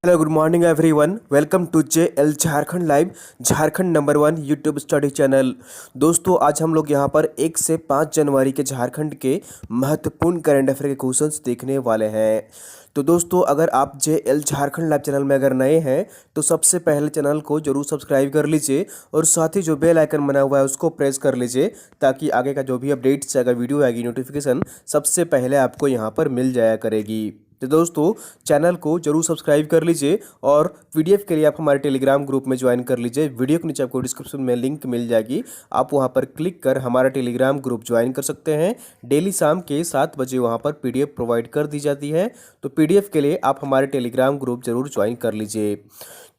Hello good morning everyone, welcome to JL Jharkhand live, Jharkhand number 1 YouTube study channel. दोस्तों आज हम लोग यहाँ पर 1 से 5 जनवरी के झारखंड के महत्वपूर्ण करंट अफेयर के क्वेश्चंस देखने वाले हैं। तो दोस्तों अगर आप JL झारखंड लाइव चैनल में अगर नए हैं तो सबसे पहले चैनल को जरूर सब्सक्राइब कर लीजिए और साथ ही जो बेल आइकन बना हुआ है उसको प्रेस कर लीजिए ताकि आगे का जो भी अपडेट्स अगर वीडियो आएगी नोटिफिकेशन सबसे पहले आपको यहाँ पर मिल जाया करेगी। तो दोस्तों चैनल को जरूर सब्सक्राइब कर लीजिए और पीडीएफ के लिए आप हमारे टेलीग्राम ग्रुप में ज्वाइन कर लीजिए। वीडियो के नीचे आपको डिस्क्रिप्शन में लिंक मिल जाएगी, आप वहां पर क्लिक कर हमारा टेलीग्राम ग्रुप ज्वाइन कर सकते हैं। डेली शाम के 7 बजे वहां पर पीडीएफ प्रोवाइड कर दी जाती है, तो पीडीएफ के लिए आप हमारे टेलीग्राम ग्रुप जरूर ज्वाइन कर लीजिए।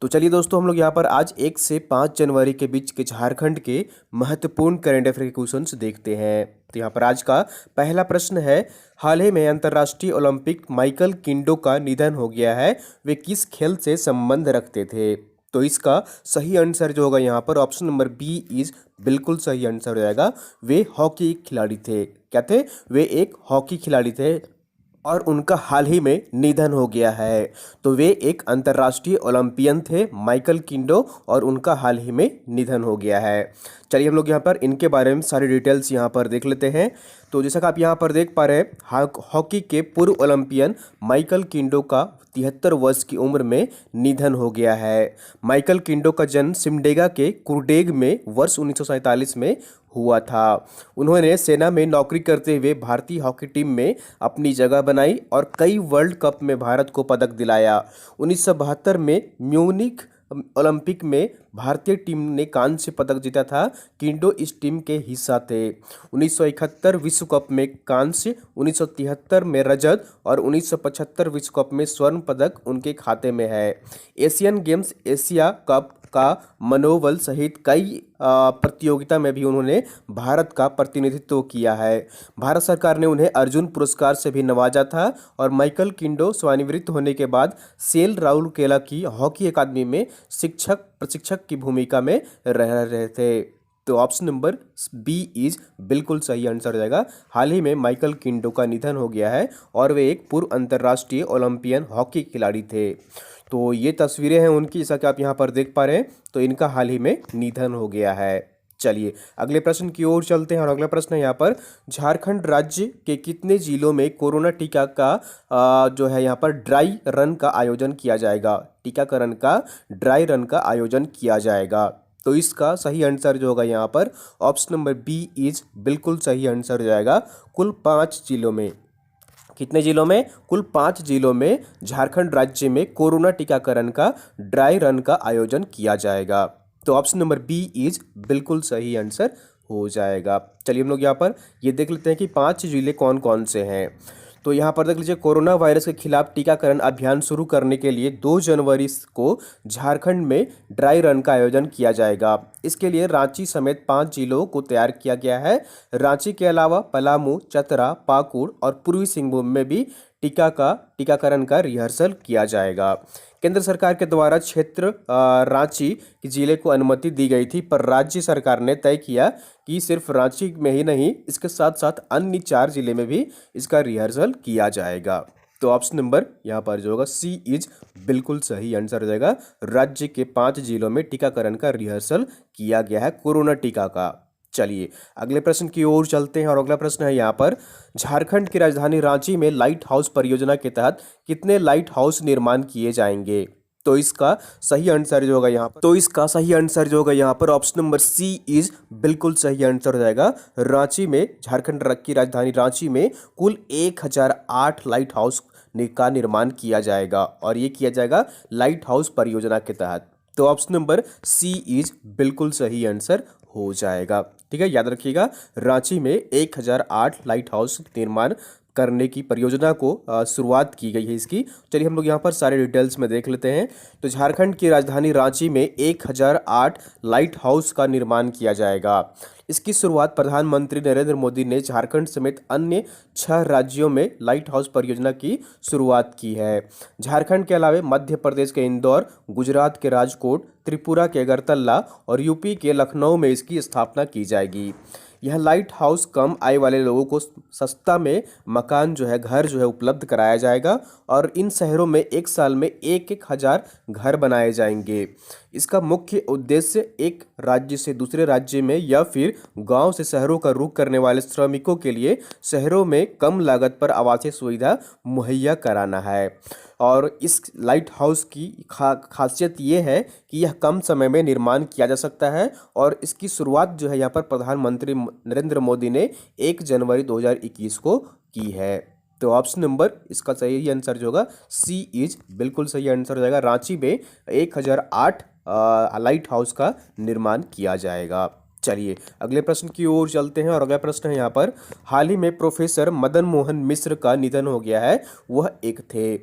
तो चलिए दोस्तों हम लोग यहाँ पर आज 1 से 5 जनवरी के बीच के झारखंड के महत्वपूर्ण करंट अफेयर के क्वेश्चंस देखते हैं। तो यहाँ पर आज का पहला प्रश्न है, हाल ही में अंतर्राष्ट्रीय ओलंपिक माइकल किंडो का निधन हो गया है, वे किस खेल से संबंध रखते थे? तो इसका सही आंसर जो होगा यहाँ पर ऑप्शन नंबर बी इज बिल्कुल सही आंसर हो जाएगा। वे हॉकी खिलाड़ी थे। क्या थे? वे एक हॉकी खिलाड़ी थे और उनका हाल ही में निधन हो गया है। तो वे एक अंतर्राष्ट्रीय ओलंपियन थे माइकल किंडो और उनका हाल ही में निधन हो गया है। चलिए हम लोग यहाँ पर इनके बारे में सारी डिटेल्स यहाँ पर देख लेते हैं। तो जैसा कि आप यहाँ पर देख पा रहे हैं, हॉकी के पूर्व ओलंपियन माइकल किंडो का 73 वर्ष की उम्र में निधन हो गया है। माइकल किंडो का जन्म सिमडेगा के कुर्डेग में वर्ष 1947 में हुआ था। उन्होंने सेना में नौकरी करते हुए भारतीय हॉकी टीम में अपनी जगह बनाई और कई वर्ल्ड कप में भारत को पदक दिलाया। 1972 में म्यूनिख ओलंपिक में भारतीय टीम ने कांस्य पदक जीता था। किंडो इस टीम के हिस्सा थे। 1971 विश्व कप में कांस्य, 1973 में रजत और 1975 विश्व कप में स्वर्ण पदक उनके खाते में है। एशियन गेम्स, एशिया कप का मनोबल सहित कई प्रतियोगिता में भी उन्होंने भारत का प्रतिनिधित्व किया है। भारत सरकार ने उन्हें अर्जुन पुरस्कार से भी नवाजा था और माइकल किंडो सेवानिवृत्त होने के बाद सेल राउरकेला की हॉकी अकादमी में प्रशिक्षक की भूमिका में रह रहे थे। तो ऑप्शन नंबर बी इज बिल्कुल सही आंसर हो जाएगा। हाल ही में माइकल किंडो का निधन हो गया है और वे एक पूर्व अंतर्राष्ट्रीय ओलंपियन हॉकी खिलाड़ी थे। तो ये तस्वीरें हैं उनकी, जैसा कि आप यहाँ पर देख पा रहे हैं। तो इनका हाल ही में निधन हो गया है। चलिए अगले प्रश्न की ओर चलते हैं और अगला प्रश्न है यहाँ पर, झारखंड राज्य के कितने जिलों में कोरोना टीका का जो है यहाँ पर ड्राई रन का आयोजन किया जाएगा? टीकाकरण का ड्राई रन का आयोजन किया जाएगा। तो इसका सही आंसर जो होगा यहाँ पर ऑप्शन नंबर बी इज बिल्कुल सही आंसर हो जाएगा। कुल 5 जिलों में, कितने जिलों में? कुल 5 जिलों में झारखंड राज्य में कोरोना टीकाकरण का ड्राई रन का आयोजन किया जाएगा। तो ऑप्शन नंबर बी इज बिल्कुल सही आंसर हो जाएगा। चलिए हम लोग यहाँ पर ये देख लेते हैं कि 5 जिले कौन कौन से हैं। तो यहाँ पर देख लीजिए, कोरोना वायरस के खिलाफ टीकाकरण अभियान शुरू करने के लिए 2 जनवरी को झारखंड में ड्राई रन का आयोजन किया जाएगा। इसके लिए रांची समेत 5 जिलों को तैयार किया गया है। रांची के अलावा पलामू, चतरा, पाकुड़ और पूर्वी सिंहभूम में भी टीकाकरण का रिहर्सल किया जाएगा। केंद्र सरकार के द्वारा क्षेत्र रांची जिले को अनुमति दी गई थी, पर राज्य सरकार ने तय किया कि सिर्फ रांची में ही नहीं, इसके साथ साथ अन्य 4 जिले में भी इसका रिहर्सल किया जाएगा। तो ऑप्शन नंबर यहाँ पर जो होगा सी इज बिल्कुल सही आंसर हो जाएगा। राज्य के 5 जिलों में टीकाकरण का रिहर्सल किया गया है कोरोना टीका का। चलिए अगले प्रश्न की ओर चलते हैं और अगला प्रश्न है यहाँ पर, झारखंड की राजधानी रांची में लाइट हाउस परियोजना के तहत कितने लाइट हाउस निर्माण किए जाएंगे? तो इसका सही आंसर जो होगा यहाँ पर ऑप्शन नंबर सी इज बिल्कुल सही आंसर हो जाएगा। रांची में, झारखंड की राजधानी रांची में कुल 1008 लाइट हाउस का निर्माण किया जाएगा और ये किया जाएगा लाइट हाउस परियोजना के तहत। तो ऑप्शन नंबर सी इज बिल्कुल सही आंसर हो जाएगा। ठीक है, याद रखिएगा, रांची में 1008 लाइट हाउस निर्माण करने की परियोजना को शुरुआत की गई है इसकी। चलिए हम लोग यहाँ पर सारे डिटेल्स में देख लेते हैं। तो झारखंड की राजधानी रांची में 1008 लाइट हाउस का निर्माण किया जाएगा। इसकी शुरुआत प्रधानमंत्री नरेंद्र मोदी ने झारखंड समेत अन्य 6 राज्यों में लाइट हाउस परियोजना की शुरुआत की है। झारखंड के अलावा मध्य प्रदेश के इंदौर, गुजरात के राजकोट, त्रिपुरा के अगरतला और यूपी के लखनऊ में इसकी स्थापना की जाएगी। यह लाइट हाउस कम आय वाले लोगों को सस्ता में मकान जो है, घर जो है उपलब्ध कराया जाएगा और इन शहरों में एक साल में 1,000 घर बनाए जाएंगे। इसका मुख्य उद्देश्य एक राज्य से दूसरे राज्य में या फिर गांव से शहरों का रुख करने वाले श्रमिकों के लिए शहरों में कम लागत पर आवासीय सुविधा मुहैया कराना है। और इस लाइट हाउस की खासियत ये है कि यह कम समय में निर्माण किया जा सकता है और इसकी शुरुआत जो है यहाँ पर प्रधानमंत्री नरेंद्र मोदी ने 1 जनवरी 2021 को की है। तो ऑप्शन नंबर इसका सही आंसर जो होगा सी इज बिल्कुल सही आंसर हो जाएगा। रांची में 1008 लाइट हाउस का निर्माण किया जाएगा। चलिए अगले प्रश्न की ओर चलते हैं और अगला प्रश्न है यहाँ पर, हाल ही में प्रोफेसर मदन मोहन मिश्र का निधन हो गया है, वह एक थे।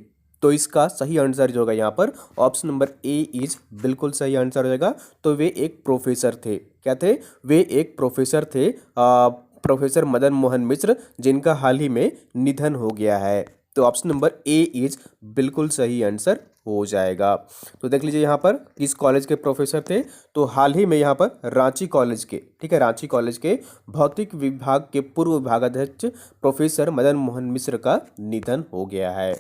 तो इसका सही आंसर जो होगा यहाँ पर ऑप्शन नंबर ए इज बिल्कुल सही आंसर हो जाएगा। तो वे एक प्रोफेसर थे। क्या थे? वे एक प्रोफेसर थे, प्रोफेसर मदन मोहन मिश्र, जिनका हाल ही में निधन हो गया है। तो ऑप्शन नंबर ए इज बिल्कुल सही आंसर हो जाएगा। तो देख लीजिए यहाँ पर किस कॉलेज के प्रोफेसर थे। तो हाल ही में यहाँ पर रांची कॉलेज के, ठीक है, रांची कॉलेज के भौतिक विभाग के पूर्व विभागाध्यक्ष प्रोफेसर मदन मोहन मिश्र का निधन हो गया है।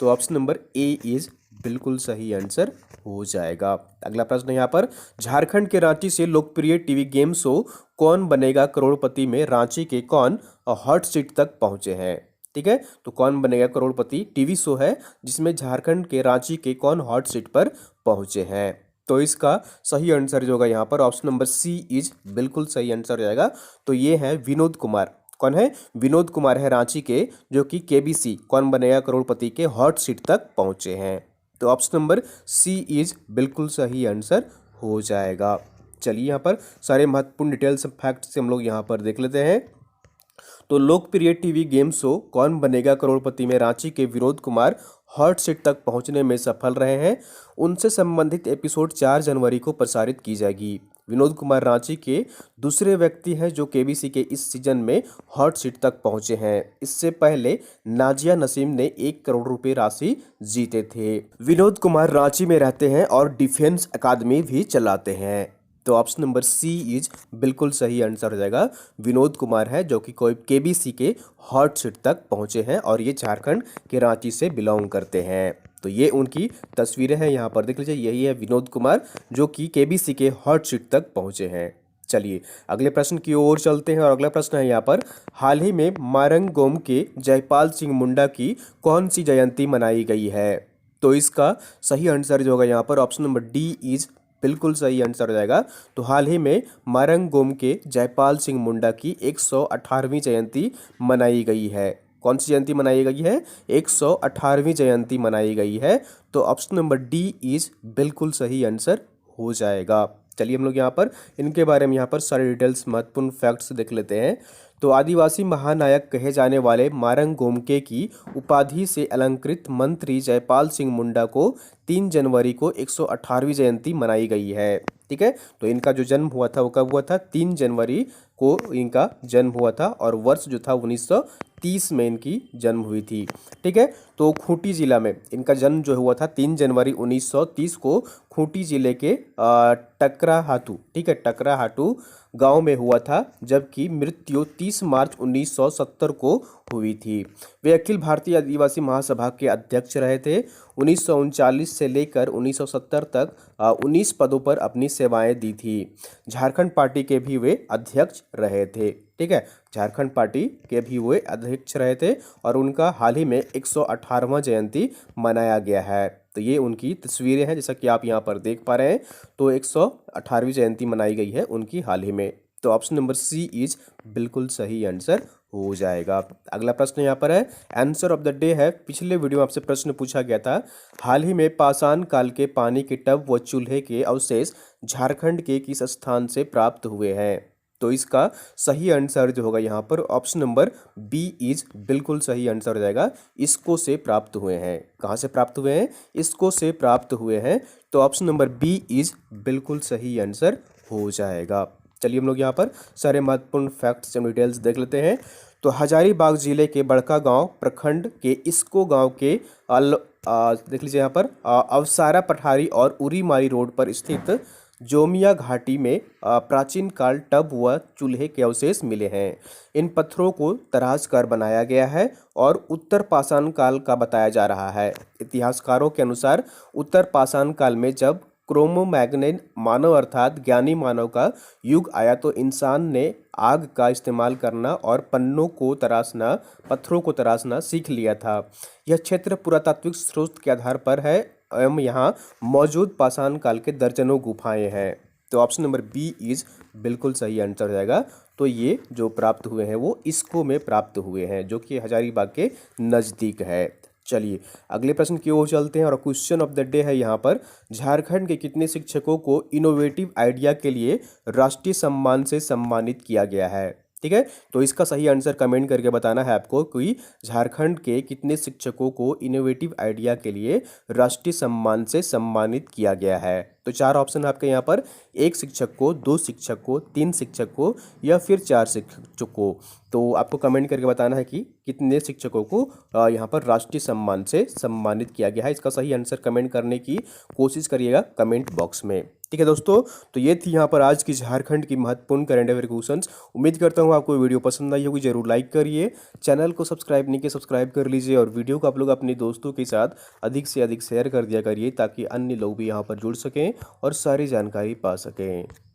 तो ऑप्शन नंबर ए इज बिल्कुल सही आंसर हो जाएगा। अगला प्रश्न यहाँ पर, झारखंड के रांची से लोकप्रिय टीवी गेम शो कौन बनेगा करोड़पति में रांची के कौन हॉट सीट तक पहुंचे हैं। ठीक है, तो कौन बनेगा करोड़पति टीवी शो है जिसमें झारखंड के रांची के कौन हॉट सीट पर पहुंचे हैं। तो इसका सही आंसर जो होगा यहाँ पर ऑप्शन नंबर सी इज बिल्कुल सही आंसर हो जाएगा। तो ये है विनोद कुमार। कौन है? विनोद कुमार है रांची के, जो कि केबीसी कौन बनेगा करोड़पति के हॉट सीट तक पहुंचे हैं। तो ऑप्शन नंबर सी इज बिल्कुल सही आंसर हो जाएगा। चलिए यहाँ पर सारे महत्वपूर्ण डिटेल्स फैक्ट्स हम लोग यहाँ पर देख लेते हैं। तो लोकप्रिय टीवी गेम शो कौन बनेगा करोड़पति में रांची के विनोद कुमार हॉट सीट तक पहुंचने में सफल रहे हैं। उनसे संबंधित एपिसोड 4 जनवरी को प्रसारित की जाएगी। विनोद कुमार रांची के दूसरे व्यक्ति हैं जो केबीसी के इस सीजन में हॉट सीट तक पहुंचे हैं। इससे पहले नाजिया नसीम ने 1 करोड़ रुपए राशि जीते थे। विनोद कुमार रांची में रहते हैं और डिफेंस अकादमी भी चलाते हैं। तो ऑप्शन नंबर सी इज बिल्कुल सही आंसर हो जाएगा। विनोद कुमार है जो कि कोई केबीसी के हॉट सीट तक पहुंचे हैं और ये झारखंड के रांची से बिलोंग करते हैं। तो ये उनकी तस्वीरें हैं, यहाँ पर देख लीजिए, यही है विनोद कुमार जो कि केबीसी के हॉट सीट तक पहुंचे हैं। चलिए अगले प्रश्न की ओर चलते हैं और अगला प्रश्न है यहाँ पर, हाल ही में मारंगगोम के जयपाल सिंह मुंडा की कौन सी जयंती मनाई गई है। तो इसका सही आंसर जो होगा यहाँ पर ऑप्शन नंबर डी इज बिल्कुल सही आंसर हो जाएगा। तो हाल ही में मारंगगोम के जयपाल सिंह मुंडा की 118वीं जयंती मनाई गई है। कौन सी जयंती मनाई गई है? 118वीं जयंती मनाई गई है। तो ऑप्शन नंबर डी इज बिल्कुल सही आंसर हो जाएगा। चलिए हम लोग यहाँ पर इनके बारे में यहाँ पर सारे डिटेल्स महत्वपूर्ण फैक्ट्स देख लेते हैं। तो आदिवासी महानायक कहे जाने वाले मारंगगोमके की उपाधि से अलंकृत मंत्री जयपाल सिंह मुंडा को 3 जनवरी को 118वीं जयंती मनाई गई है। ठीक है, तो इनका जो जन्म हुआ था वो कब हुआ था? 3 जनवरी को इनका जन्म हुआ था और वर्ष जो था 1930 में इनकी जन्म हुई थी। ठीक है, तो खूंटी जिला में इनका जन्म जो हुआ था 3 जनवरी 1930 को खूंटी जिले के टकराहाटू, ठीक है, टकराहाटू गांव में हुआ था, जबकि मृत्यु 30 मार्च 1970 को हुई थी। वे अखिल भारतीय आदिवासी महासभा के अध्यक्ष रहे थे। 1939 से लेकर 1970 तक 19 पदों पर अपनी सेवाएं दी थी। झारखंड पार्टी के भी वे अध्यक्ष रहे थे। ठीक है, झारखंड पार्टी के भी वे अध्यक्ष रहे थे और उनका हाल ही में 118वां जयंती मनाया गया है। तो ये उनकी तस्वीरें हैं जैसा कि आप यहाँ पर देख पा रहे हैं। तो 118वीं जयंती मनाई गई है उनकी हाल ही में। तो ऑप्शन नंबर सी इज बिल्कुल सही आंसर हो जाएगा। अगला प्रश्न यहाँ पर है, आंसर ऑफ द डे है। पिछले वीडियो में आपसे प्रश्न पूछा गया था, हाल ही में पाषाण काल के पानी के टब व चूल्हे के अवशेष झारखंड के किस स्थान से प्राप्त हुए हैं। तो इसका सही आंसर जो होगा यहाँ पर ऑप्शन नंबर बी इज बिल्कुल सही आंसर हो जाएगा। इसको से प्राप्त हुए हैं। कहाँ से प्राप्त हुए हैं? इसको से प्राप्त हुए हैं। तो ऑप्शन नंबर बी इज बिल्कुल सही आंसर हो जाएगा। चलिए हम लोग यहाँ पर सारे महत्वपूर्ण फैक्ट्स एंड डिटेल्स देख लेते हैं। तो हजारीबाग जिले के बड़का गांव प्रखंड के इसको गांव के देख लीजिए यहाँ पर अवसारा पठारी और उरी मारी रोड पर स्थित जोमिया घाटी में प्राचीन काल टब व चूल्हे के अवशेष मिले हैं। इन पत्थरों को तराश कर बनाया गया है और उत्तर पाषाण काल का बताया जा रहा है। इतिहासकारों के अनुसार उत्तर पाषाण काल में जब क्रोमोमैग्नेन मानव अर्थात ज्ञानी मानव का युग आया तो इंसान ने आग का इस्तेमाल करना और पन्नों को तराशना, पत्थरों को तराशना सीख लिया था। यह क्षेत्र पुरातात्विक स्रोत के आधार पर है एवं यहाँ मौजूद पाषाण काल के दर्जनों गुफाएं हैं। तो ऑप्शन नंबर बी इज बिल्कुल सही आंसर जाएगा। तो ये जो प्राप्त हुए हैं वो इसको में प्राप्त हुए हैं, जो कि हजारीबाग के नज़दीक है। चलिए अगले प्रश्न की ओर चलते हैं और क्वेश्चन ऑफ द डे है यहाँ पर, झारखंड के कितने शिक्षकों को इनोवेटिव आइडिया के लिए राष्ट्रीय सम्मान से सम्मानित किया गया है? ठीक है, तो इसका सही आंसर कमेंट करके बताना है आपको कि झारखंड के कितने शिक्षकों को इनोवेटिव आइडिया के लिए राष्ट्रीय सम्मान से सम्मानित किया गया है। तो चार ऑप्शन आपके यहाँ पर, एक शिक्षक को, दो शिक्षक को, तीन शिक्षक को या फिर चार शिक्षक को। तो आपको कमेंट करके बताना है कि कितने शिक्षकों को यहाँ पर राष्ट्रीय सम्मान से सम्मानित किया गया है। इसका सही आंसर कमेंट करने की कोशिश करिएगा कमेंट बॉक्स में। ठीक है दोस्तों, तो ये थी यहाँ पर आज की झारखंड की महत्वपूर्ण करंट अफेयर क्वेश्चंस। उम्मीद करता हूँ आपको वीडियो पसंद आई होगी। जरूर लाइक करिए, चैनल को सब्सक्राइब नहीं किया सब्सक्राइब कर लीजिए और वीडियो को आप लोग अपने दोस्तों के साथ अधिक से अधिक शेयर कर दिया करिए ताकि अन्य लोग भी यहाँ पर जुड़ सकें और सारी जानकारी पा सकें।